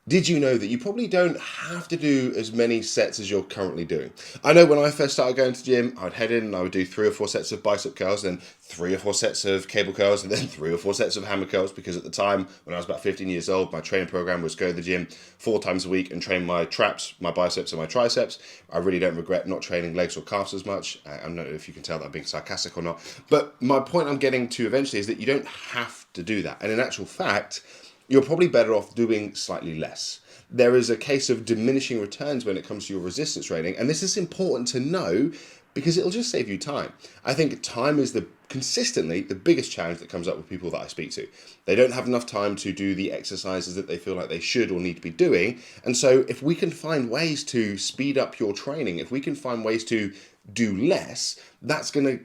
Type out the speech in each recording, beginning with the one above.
Did you know that you probably don't have to do as many sets as you're currently doing? I know when I first started going to the gym, I'd head in and I would do 3 or 4 sets of bicep curls, then 3 or 4 sets of cable curls, and then 3 or 4 sets of hammer curls. Because at the time, when I was about 15 years old, my training program was go to the gym 4 times a week and train my traps, my biceps, and my triceps. I really don't regret not training legs or calves as much. I don't know if you can tell that I'm being sarcastic or not. But my point I'm getting to eventually is that you don't have to do that. And in actual fact, you're probably better off doing slightly less. There is a case of diminishing returns when it comes to your resistance training, and this is important to know because it'll just save you time. I think time is consistently the biggest challenge that comes up with people that I speak to. They don't have enough time to do the exercises that they feel like they should or need to be doing. And so if we can find ways to speed up your training, if we can find ways to do less, that's going to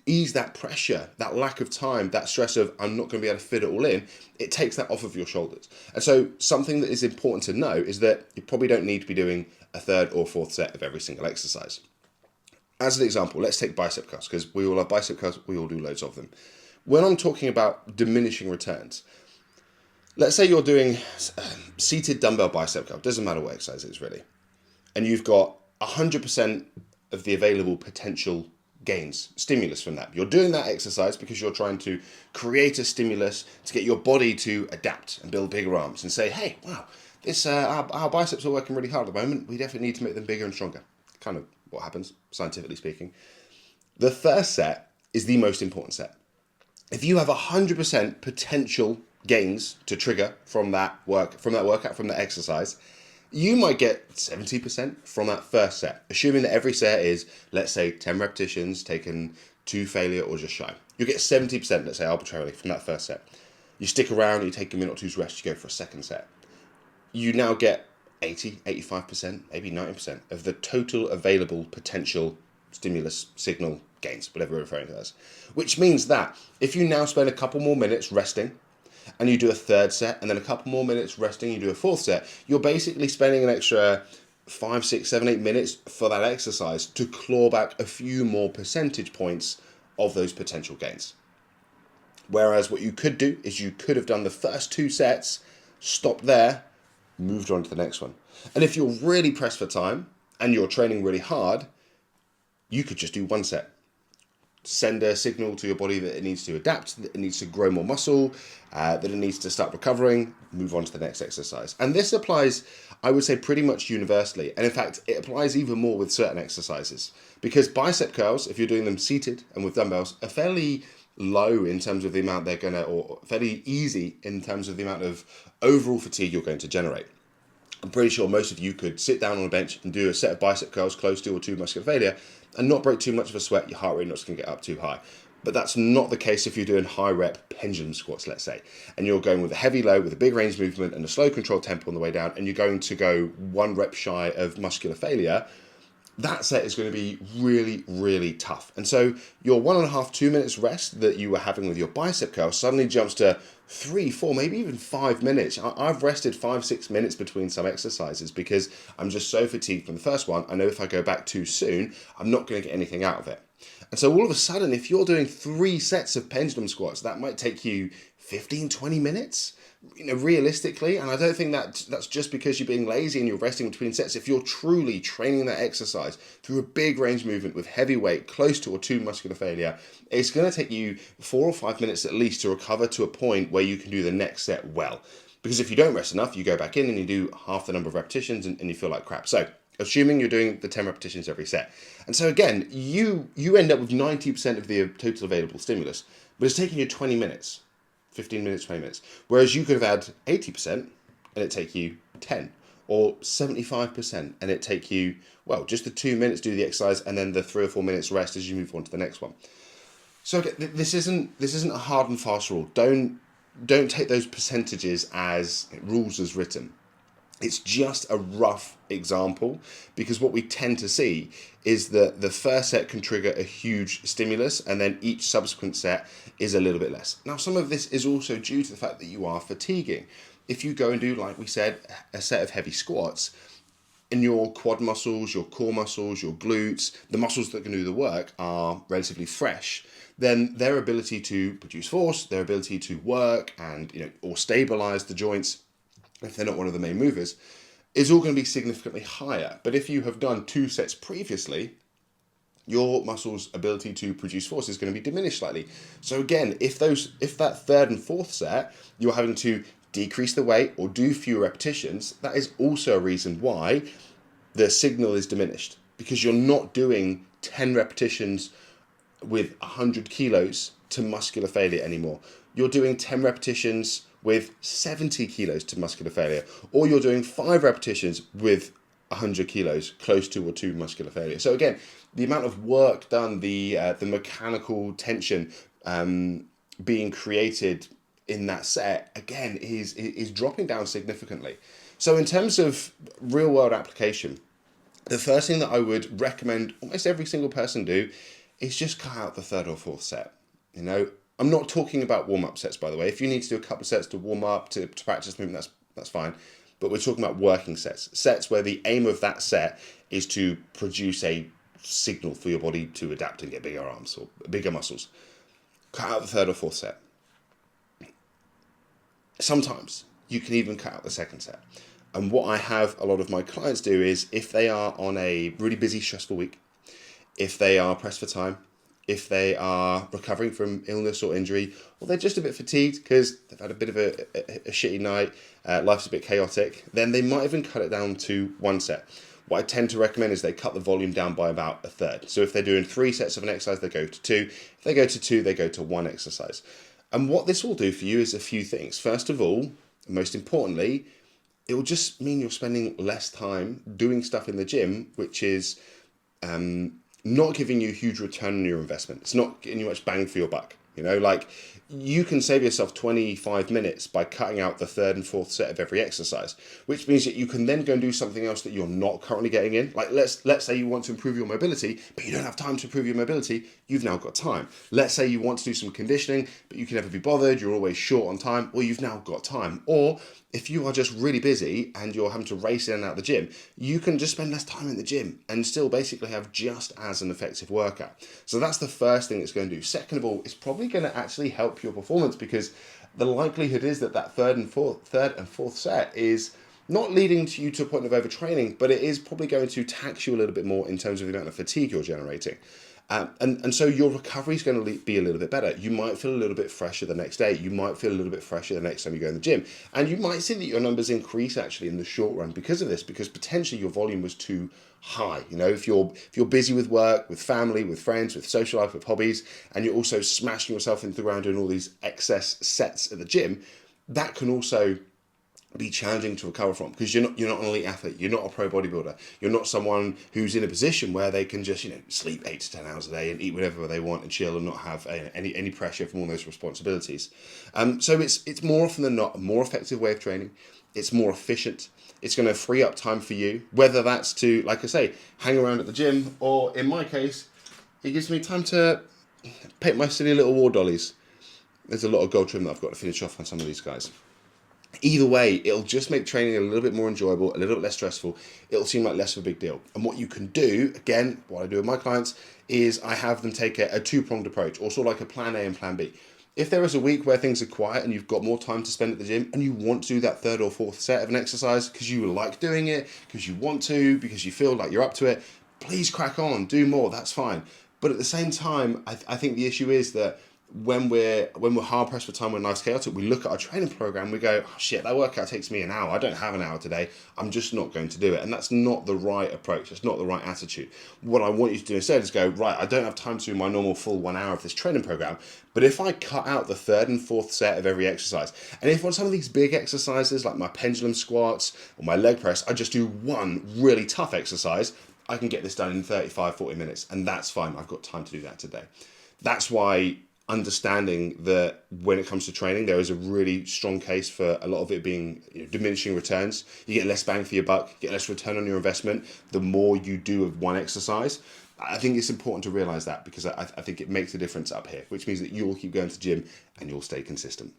ease that pressure, that lack of time, that stress of I'm not going to be able to fit it all in. It takes that off of your shoulders. And so something that is important to know is that you probably don't need to be doing a third or fourth set of every single exercise. As an example, let's take bicep curls, because we all have bicep curls, we all do loads of them. When I'm talking about diminishing returns, let's say you're doing seated dumbbell bicep curl, doesn't matter what exercise it is really, and you've got 100% of the available potential gains, stimulus from that. You're doing that exercise because you're trying to create a stimulus to get your body to adapt and build bigger arms and say, hey, wow, this our biceps are working really hard at the moment. We definitely need to make them bigger and stronger. Kind of what happens, scientifically speaking. The first set is the most important set. If you have 100% potential gains to trigger from that workout, from that exercise, you might get 70% from that first set, assuming that every set is, let's say, 10 repetitions taken to failure or just shy. You'll get 70%, let's say, arbitrarily, from that first set. You stick around, you take a minute or two's rest, you go for a second set. You now get 80, 85%, maybe 90% of the total available potential stimulus signal gains, whatever we're referring to as. Which means that if you now spend a couple more minutes resting, and you do a third set, and then a couple more minutes resting, you do a fourth set, you're basically spending an extra 5, 6, 7, 8 minutes for that exercise to claw back a few more percentage points of those potential gains. Whereas what you could do is you could have done the first 2 sets, stopped there, moved on to the next one. And if you're really pressed for time and you're training really hard, you could just do 1 set. Send a signal to your body that it needs to adapt, that it needs to grow more muscle, that it needs to start recovering, move on to the next exercise. And this applies, I would say, pretty much universally. And in fact, it applies even more with certain exercises. Because bicep curls, if you're doing them seated and with dumbbells, are fairly low in terms of the amount they're going to, or fairly easy in terms of the amount of overall fatigue you're going to generate. I'm pretty sure most of you could sit down on a bench and do a set of bicep curls close to or to muscular failure and not break too much of a sweat. Your heart rate not going to get up too high. But that's not the case if you're doing high rep pendulum squats, let's say, and you're going with a heavy load with a big range movement and a slow controlled tempo on the way down, and you're going to go 1 rep shy of muscular failure. That set is going to be really, really tough. And so your 1.5, 2 minutes rest that you were having with your bicep curl suddenly jumps to 3, 4, maybe even 5 minutes. I've rested 5, 6 minutes between some exercises because I'm just so fatigued from the first one. I know if I go back too soon, I'm not going to get anything out of it. And so all of a sudden, if you're doing 3 sets of pendulum squats, that might take you 15, 20 minutes. Realistically, and I don't think that's just because you're being lazy and you're resting between sets. If you're truly training that exercise through a big range movement with heavy weight, close to or to muscular failure, it's going to take you 4 or 5 minutes at least to recover to a point where you can do the next set well. Because if you don't rest enough, you go back in and you do half the number of repetitions and you feel like crap. So, assuming you're doing the 10 repetitions every set. And so again, you end up with 90% of the total available stimulus, but it's taking you 20 minutes. 15 minutes, 20 minutes. Whereas you could have had 80% and it take you 10, or 75% and it take you, well, just the 2 minutes to do the exercise and then the 3 or 4 minutes rest as you move on to the next one. So this isn't a hard and fast rule. Don't take those percentages as rules as written. It's just a rough example because what we tend to see is that the first set can trigger a huge stimulus and then each subsequent set is a little bit less. Now, some of this is also due to the fact that you are fatiguing. If you go and do, like we said, a set of heavy squats, and your quad muscles, your core muscles, your glutes, the muscles that can do the work are relatively fresh, then their ability to produce force, their ability to work and or stabilize the joints if they're not one of the main movers, is all going to be significantly higher. But if you have done 2 sets previously, your muscle's ability to produce force is going to be diminished slightly. So again, if that third and fourth set, you're having to decrease the weight or do fewer repetitions, that is also a reason why the signal is diminished, because you're not doing 10 repetitions with 100 kilos to muscular failure anymore. You're doing 10 repetitions with 70 kilos to muscular failure, or you're doing 5 repetitions with 100 kilos, close to or to muscular failure. So again, the amount of work done, the mechanical tension being created in that set, again, is dropping down significantly. So in terms of real world application, the first thing that I would recommend almost every single person do is just cut out the third or fourth set. You know, I'm not talking about warm-up sets, by the way. If you need to do a couple of sets to warm up, to practice movement, that's fine. But we're talking about working sets where the aim of that set is to produce a signal for your body to adapt and get bigger arms or bigger muscles. Cut out the third or fourth set. Sometimes you can even cut out the second set. And what I have a lot of my clients do is, if they are on a really busy, stressful week, if they are pressed for time, if they are recovering from illness or injury, or they're just a bit fatigued because they've had a bit of a shitty night, life's a bit chaotic, then they might even cut it down to 1 set. What I tend to recommend is they cut the volume down by about a third. So if they're doing 3 sets of an exercise, they go to 2. If they go to 2, they go to 1 exercise. And what this will do for you is a few things. First of all, most importantly, it will just mean you're spending less time doing stuff in the gym, which is not giving you a huge return on your investment. It's not getting you much bang for your buck. You know, like, you can save yourself 25 minutes by cutting out the third and fourth set of every exercise, which means that you can then go and do something else that you're not currently getting in. Like, let's say you want to improve your mobility, but you don't have time to improve your mobility. You've now got time. Let's say you want to do some conditioning, but you can never be bothered. You're always short on time. Well, you've now got time. Or if you are just really busy and you're having to race in and out of the gym, you can just spend less time in the gym and still basically have just as an effective workout. So that's the first thing it's going to do. Second of all, it's probably going to actually help your performance, because the likelihood is that third and fourth set is not leading to you to a point of overtraining, but it is probably going to tax you a little bit more in terms of the amount of fatigue you're generating. And so your recovery is going to be a little bit better. You might feel a little bit fresher the next day. You might feel a little bit fresher the next time you go in the gym. And you might see that your numbers increase actually in the short run because of this, because potentially your volume was too high. You know, if you're busy with work, with family, with friends, with social life, with hobbies, and you're also smashing yourself into the ground doing all these excess sets at the gym, that can also be challenging to recover from, because you're not an elite athlete, you're not a pro bodybuilder, you're not someone who's in a position where they can just, you know, sleep 8 to 10 hours a day and eat whatever they want and chill and not have any pressure from all those responsibilities. So it's more often than not a more effective way of training. It's more efficient. It's going to free up time for you, whether that's to, like I say, hang around at the gym, or in my case, it gives me time to paint my silly little war dollies. There's a lot of gold trim that I've got to finish off on some of these guys. Either way, it'll just make training a little bit more enjoyable, a little bit less stressful. It'll seem like less of a big deal. And what you can do, again, what I do with my clients, is I have them take a two-pronged approach, or sort of like a plan A and plan B. If there is a week where things are quiet and you've got more time to spend at the gym and you want to do that third or fourth set of an exercise because you like doing it, because you want to, because you feel like you're up to it, please crack on, do more, that's fine. But at the same time, I think the issue is that when we're hard pressed for time, when life's chaotic, we look at our training program, we go, oh shit, that workout takes me an hour. I don't have an hour today. I'm just not going to do it. And that's not the right approach. That's not the right attitude. What I want you to do instead is go, right, I don't have time to do my normal full 1 hour of this training program, but if I cut out the third and fourth set of every exercise, and if on some of these big exercises like my pendulum squats or my leg press, I just do one really tough exercise, I can get this done in 35, 40 minutes, and that's fine. I've got time to do that today. That's why understanding that when it comes to training, there is a really strong case for a lot of it being, you know, diminishing returns. You get less bang for your buck, get less return on your investment the more you do of one exercise. I think it's important to realize that, because I think it makes a difference up here, which means that you'll keep going to the gym and you'll stay consistent.